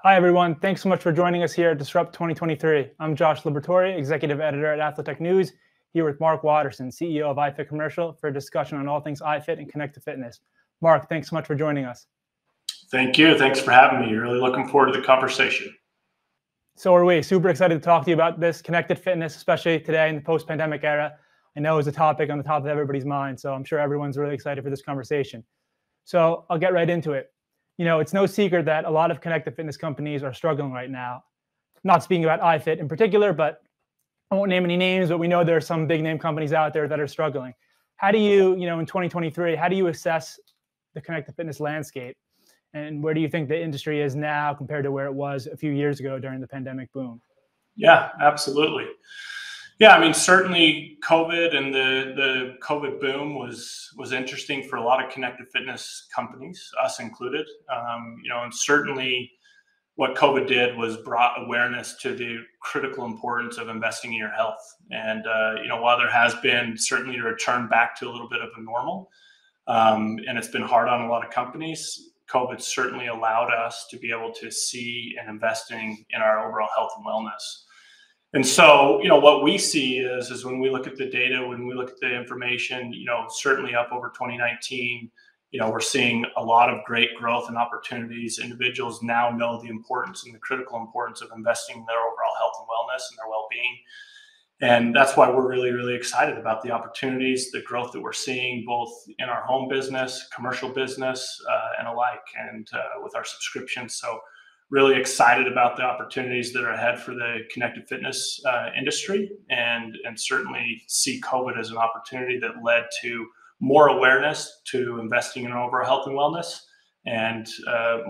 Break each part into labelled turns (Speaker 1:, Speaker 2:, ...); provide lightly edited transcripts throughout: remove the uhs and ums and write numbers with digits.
Speaker 1: Hi, everyone. Thanks so much for joining us here at Disrupt 2023. I'm Josh Liberatore, Executive Editor at Athletech News, here with Mark Watterson, CEO of iFit Commercial, for a discussion on all things iFit and connected fitness. Mark, thanks so much for joining us.
Speaker 2: Thank you. Thanks for having me. Really looking forward to the conversation.
Speaker 1: So are we. Super excited to talk to you about this connected fitness, especially today in the post-pandemic era. I know it's a topic on the top of everybody's mind, so I'm sure everyone's really excited for this conversation. So I'll get right into it. You know, it's no secret that a lot of connected fitness companies are struggling right now. Not speaking about iFit in particular, but I won't name any names, but we know there are some big name companies out there that are struggling. How do you, in 2023, how do you assess the connected fitness landscape? And where do you think the industry is now compared to where it was a few years ago during the pandemic boom?
Speaker 2: Yeah, absolutely. Yeah, I mean, certainly COVID and the COVID boom was interesting for a lot of connected fitness companies, us included. And certainly what COVID did was brought awareness to the critical importance of investing in your health. And, while there has been certainly a return back to a little bit of a normal, and it's been hard on a lot of companies, COVID certainly allowed us to be able to see and investing in our overall health and wellness. And so, what we see is when we look at the data, when we look at the information, certainly up over 2019, we're seeing a lot of great growth and opportunities. Individuals now know the importance and the critical importance of investing in their overall health and wellness and their well-being. And that's why we're really, really excited about the opportunities, the growth that we're seeing both in our home business, commercial business, and alike, and with our subscriptions. So really excited about the opportunities that are ahead for the connected fitness industry, and certainly see COVID as an opportunity that led to more awareness to investing in overall health and wellness. And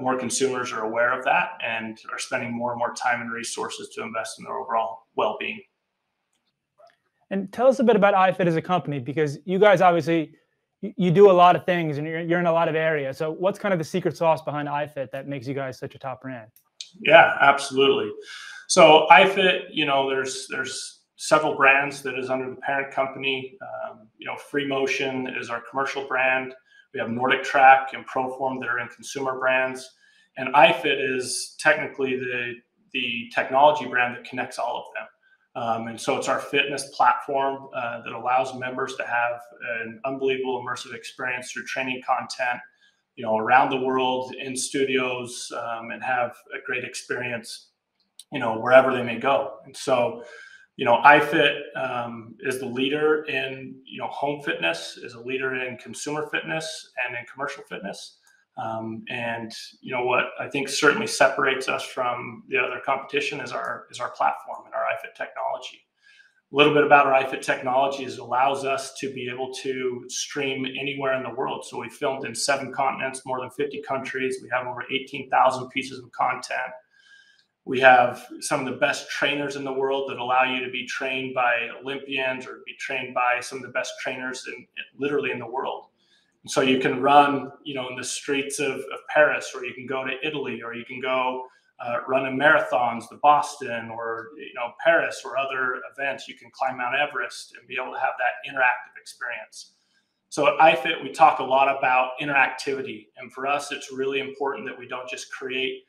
Speaker 2: more consumers are aware of that and are spending more and more time and resources to invest in their overall well-being.
Speaker 1: And tell us a bit about iFit as a company, because you guys obviously, you do a lot of things and you're in a lot of areas. So what's kind of the secret sauce behind iFit that makes you guys such a top brand?
Speaker 2: Yeah, absolutely. So iFit, there's several brands that is under the parent company. Free Motion is our commercial brand. We have Nordic Track and Proform that are in consumer brands. And iFit is technically the technology brand that connects all of them. And so it's our fitness platform that allows members to have an unbelievable immersive experience through training content, around the world in studios, and have a great experience, wherever they may go. And so, iFit is the leader in, home fitness, is a leader in consumer fitness and in commercial fitness. And what I think certainly separates us from the other competition is our platform and our iFit technology. A little bit about our iFit technology is it allows us to be able to stream anywhere in the world. So we filmed in 7 continents, more than 50 countries. We have over 18,000 pieces of content. We have some of the best trainers in the world that allow you to be trained by Olympians or be trained by some of the best trainers literally in the world. So you can run, in the streets of Paris, or you can go to Italy, or you can go run in marathons, the Boston, or Paris, or other events. You can climb Mount Everest and be able to have that interactive experience. So at iFit, we talk a lot about interactivity, and for us, it's really important that we don't just create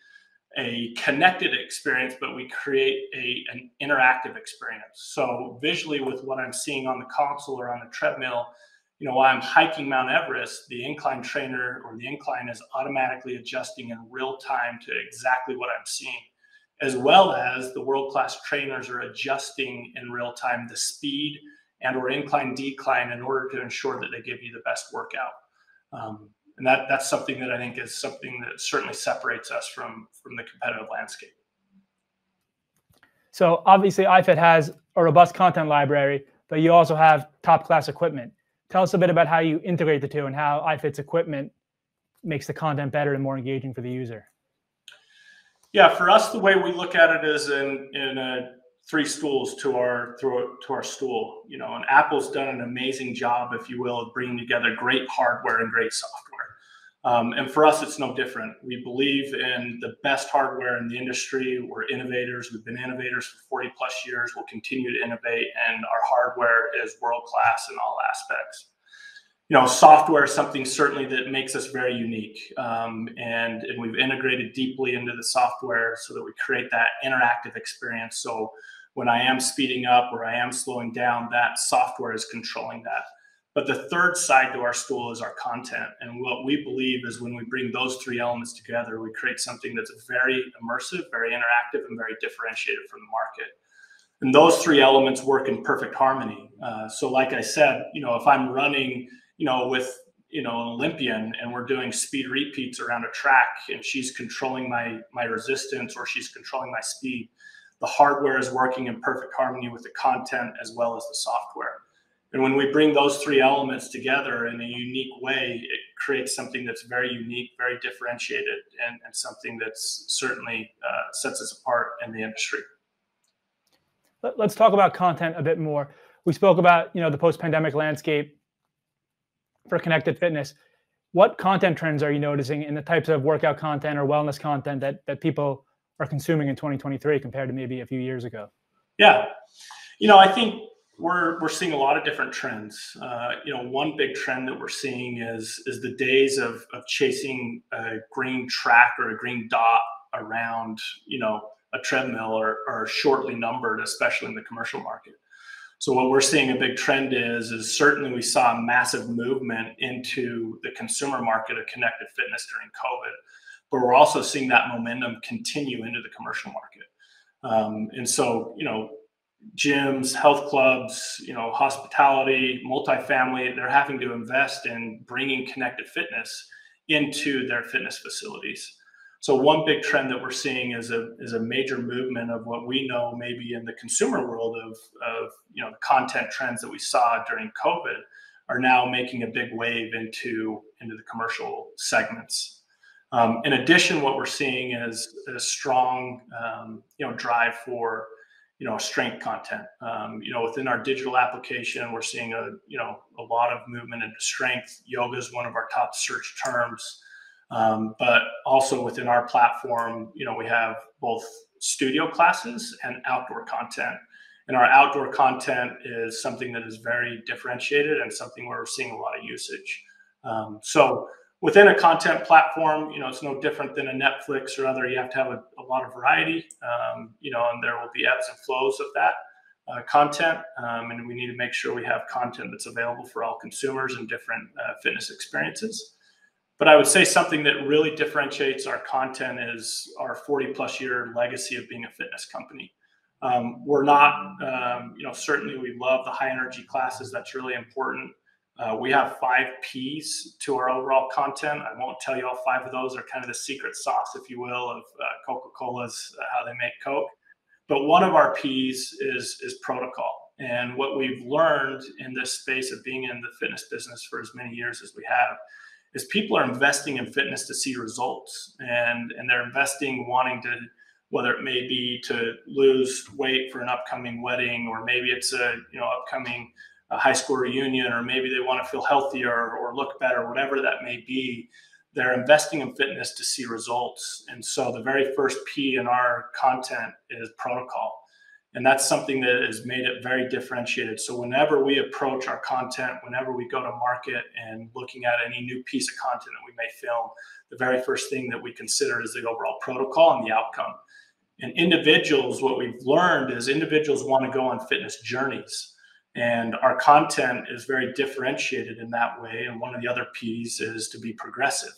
Speaker 2: a connected experience, but we create an interactive experience. So visually, with what I'm seeing on the console or on the treadmill, while I'm hiking Mount Everest, the incline trainer or the incline is automatically adjusting in real time to exactly what I'm seeing, as well as the world-class trainers are adjusting in real time the speed and or incline decline in order to ensure that they give you the best workout. And that's something that I think is something that certainly separates us from the competitive landscape.
Speaker 1: So obviously iFit has a robust content library, but you also have top-class equipment. Tell us a bit about how you integrate the two and how iFit's equipment makes the content better and more engaging for the user.
Speaker 2: Yeah, for us, the way we look at it is in 3 stools to our stool. And Apple's done an amazing job, if you will, of bringing together great hardware and great software. And for us, it's no different. We believe in the best hardware in the industry. We're innovators. We've been innovators for 40 plus years. We'll continue to innovate, and our hardware is world-class in all aspects. software is something certainly that makes us very unique. And we've integrated deeply into the software so that we create that interactive experience. So when I am speeding up or I am slowing down, that software is controlling that. But the third side to our stool is our content. And what we believe is when we bring those three elements together, we create something that's very immersive, very interactive, and very differentiated from the market. And those three elements work in perfect harmony. So like I said, if I'm running, with, an Olympian and we're doing speed repeats around a track and she's controlling my resistance or she's controlling my speed, the hardware is working in perfect harmony with the content as well as the software. And when we bring those three elements together in a unique way, it creates something that's very unique, very differentiated, and something that's certainly sets us apart in the industry.
Speaker 1: Let's talk about content a bit more. We spoke about, the post-pandemic landscape for connected fitness. What content trends are you noticing in the types of workout content or wellness content that people are consuming in 2023 compared to maybe a few years ago?
Speaker 2: Yeah, I think we're seeing a lot of different trends. One big trend that we're seeing is the days of chasing a green track or a green dot around, a treadmill are shortly numbered, especially in the commercial market. So what we're seeing a big trend is certainly we saw a massive movement into the consumer market of connected fitness during COVID, but we're also seeing that momentum continue into the commercial market. And so, gyms, health clubs, hospitality, multifamily, they're having to invest in bringing connected fitness into their fitness facilities. So one big trend that we're seeing is a major movement of what we know maybe in the consumer world of the content trends that we saw during COVID are now making a big wave into the commercial segments. In addition, what we're seeing is a strong drive for strength content. Within our digital application, we're seeing a lot of movement into strength. Yoga is one of our top search terms. But also within our platform, we have both studio classes and outdoor content. And our outdoor content is something that is very differentiated and something where we're seeing a lot of usage. So within a content platform, it's no different than a Netflix or other. You have to have a lot of variety, and there will be ebbs and flows of that content. And we need to make sure we have content that's available for all consumers and different fitness experiences. But I would say something that really differentiates our content is our 40+ year legacy of being a fitness company. We're not, certainly we love the high energy classes. That's really important. We have 5 Ps to our overall content. I won't tell you all 5 of those are kind of the secret sauce, if you will, of Coca-Cola's, how they make Coke. But one of our Ps is protocol. And what we've learned in this space of being in the fitness business for as many years as we have is people are investing in fitness to see results, and they're investing wanting to, whether it may be to lose weight for an upcoming wedding, or maybe it's a upcoming high school reunion, or maybe they want to feel healthier or look better, whatever that may be. They're investing in fitness to see results. And so the very first P in our content is protocol. And that's something that has made it very differentiated. So whenever we approach our content, whenever we go to market and looking at any new piece of content that we may film, the very first thing that we consider is the overall protocol and the outcome. And individuals, what we've learned is individuals want to go on fitness journeys. And our content is very differentiated in that way. And one of the other P's is to be progressive.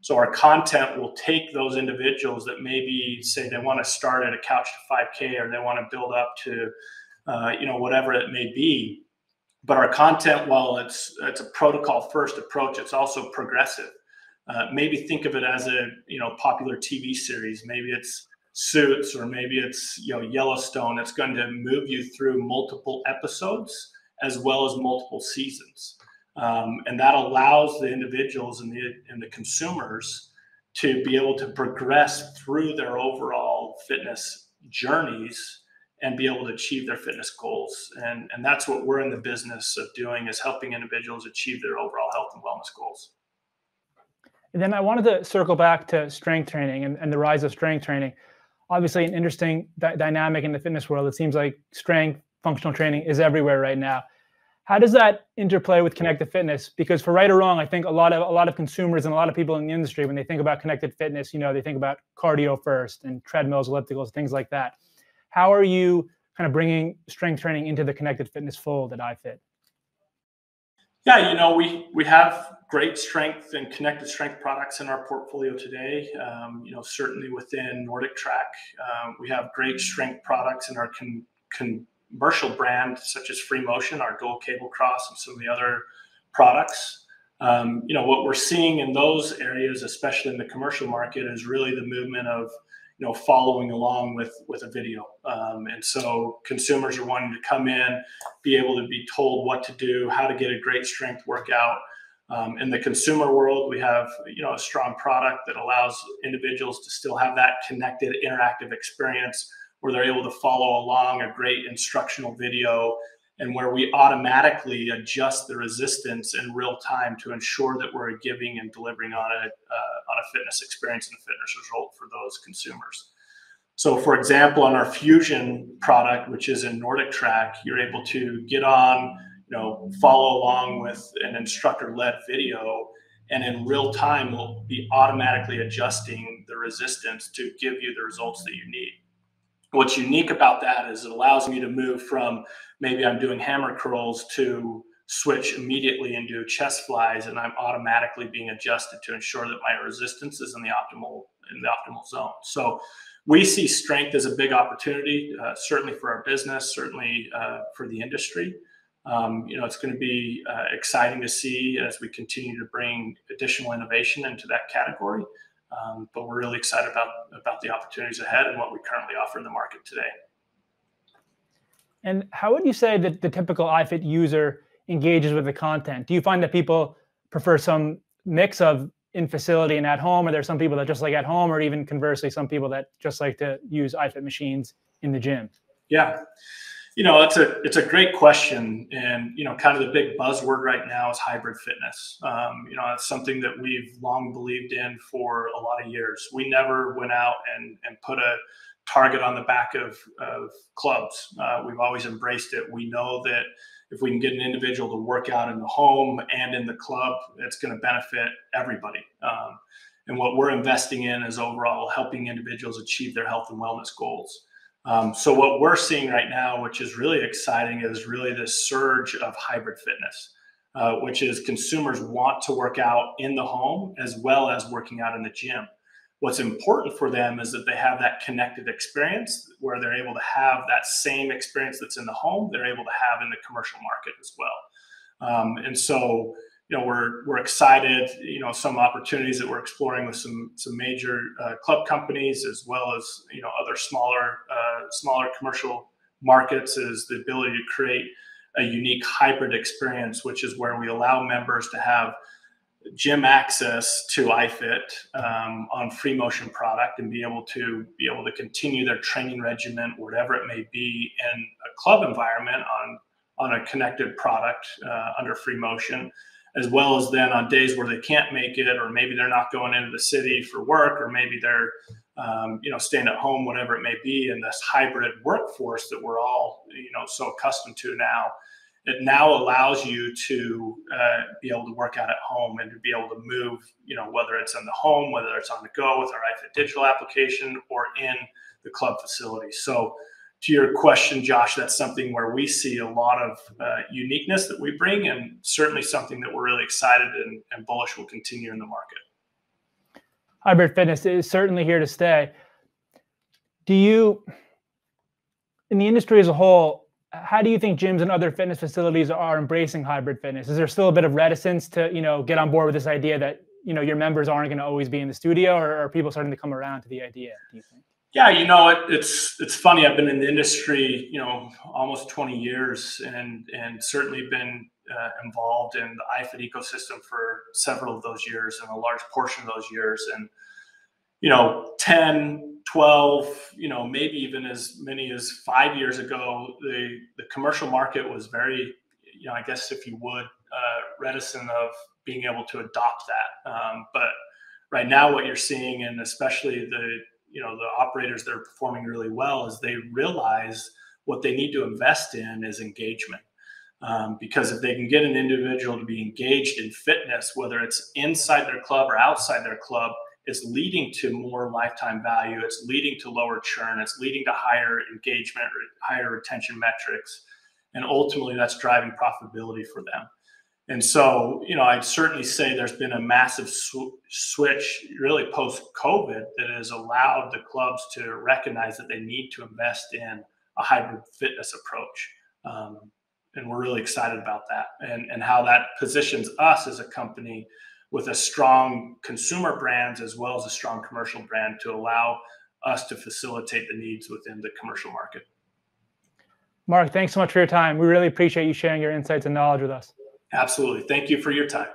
Speaker 2: So our content will take those individuals that maybe say they want to start at a couch to 5K, or they want to build up to, whatever it may be. But our content, while it's a protocol first approach, it's also progressive. Maybe think of it as a popular TV series. Maybe it's Suits, or maybe it's Yellowstone. It's going to move you through multiple episodes as well as multiple seasons. And that allows the individuals and the consumers to be able to progress through their overall fitness journeys and be able to achieve their fitness goals. And that's what we're in the business of doing, is helping individuals achieve their overall health and wellness goals.
Speaker 1: And then I wanted to circle back to strength training and the rise of strength training. Obviously an interesting dynamic in the fitness world. It seems like strength, functional training is everywhere right now. How does that interplay with connected fitness? Because for right or wrong, I think a lot of consumers and a lot of people in the industry, when they think about connected fitness, they think about cardio first and treadmills, ellipticals, things like that. How are you kind of bringing strength training into the connected fitness fold at iFit?
Speaker 2: Yeah, we have great strength and connected strength products in our portfolio today. Certainly within Nordic Track, we have great strength products in our commercial brand, such as Free Motion, our dual cable cross, and some of the other products. What we're seeing in those areas, especially in the commercial market, is really the movement of following along with a video. And so consumers are wanting to come in, be able to be told what to do, how to get a great strength workout. In the consumer world, we have a strong product that allows individuals to still have that connected, interactive experience where they're able to follow along a great instructional video, and where we automatically adjust the resistance in real time to ensure that we're giving and delivering on a fitness experience and a fitness result for those consumers. So for example, on our Fusion product, which is in Nordic Track, you're able to get on, follow along with an instructor-led video, and in real time, we'll be automatically adjusting the resistance to give you the results that you need. What's unique about that is it allows me to move from maybe I'm doing hammer curls to switch immediately and do chest flies, and I'm automatically being adjusted to ensure that my resistance is in the optimal zone. So we see strength as a big opportunity, certainly for our business, certainly for the industry. It's going to be exciting to see as we continue to bring additional innovation into that category. But we're really excited about the opportunities ahead and what we currently offer in the market today.
Speaker 1: And how would you say that the typical iFit user engages with the content? Do you find that people prefer some mix of in facility and at home? Or there some people that just like at home, or even conversely, some people that just like to use iFit machines in the gym?
Speaker 2: Yeah. It's a great question. And, kind of the big buzzword right now is hybrid fitness. It's something that we've long believed in for a lot of years. We never went out and put a target on the back of clubs. We've always embraced it. We know that if we can get an individual to work out in the home and in the club, it's going to benefit everybody. And what we're investing in is overall helping individuals achieve their health and wellness goals. So what we're seeing right now, which is really exciting, is really this surge of hybrid fitness, which is consumers want to work out in the home as well as working out in the gym. What's important for them is that they have that connected experience where they're able to have that same experience that's in the home, they're able to have in the commercial market as well. And so, we're excited, some opportunities that we're exploring with some major club companies, as well as, other smaller commercial markets, is the ability to create a unique hybrid experience, which is where we allow members to have gym access to iFit on Free Motion product and be able to continue their training regimen, whatever it may be, in a club environment on a connected product under Free Motion, as well as then on days where they can't make it, or maybe they're not going into the city for work, or maybe they're staying at home, whatever it may be, in this hybrid workforce that we're all so accustomed to now. It now allows you to be able to work out at home and to be able to move, whether it's in the home, whether it's on the go with our iFit digital application, or in the club facility. So to your question, Josh, that's something where we see a lot of uniqueness that we bring, and certainly something that we're really excited and bullish will continue in the market.
Speaker 1: Hybrid fitness is certainly here to stay. In the industry as a whole, how do you think gyms and other fitness facilities are embracing hybrid fitness? Is there still a bit of reticence to, get on board with this idea that, your members aren't going to always be in the studio, or are people starting to come around to the idea, do you think?
Speaker 2: Yeah, it's funny. I've been in the industry, almost 20 years, and certainly been involved in the iFit ecosystem for several of those years, and a large portion of those years. And 10, 12, maybe even as many as 5 years ago, the commercial market was very, I guess, if you would, reticent of being able to adopt that. But right now, what you're seeing, and especially the operators that are performing really well, is they realize what they need to invest in is engagement. Because if they can get an individual to be engaged in fitness, whether it's inside their club or outside their club, it's leading to more lifetime value. It's leading to lower churn. It's leading to higher engagement, higher retention metrics. And ultimately, that's driving profitability for them. And so, I'd certainly say there's been a massive switch really post-COVID that has allowed the clubs to recognize that they need to invest in a hybrid fitness approach. And we're really excited about that and how that positions us as a company with a strong consumer brand as well as a strong commercial brand to allow us to facilitate the needs within the commercial market.
Speaker 1: Mark, thanks so much for your time. We really appreciate you sharing your insights and knowledge with us.
Speaker 2: Absolutely. Thank you for your time.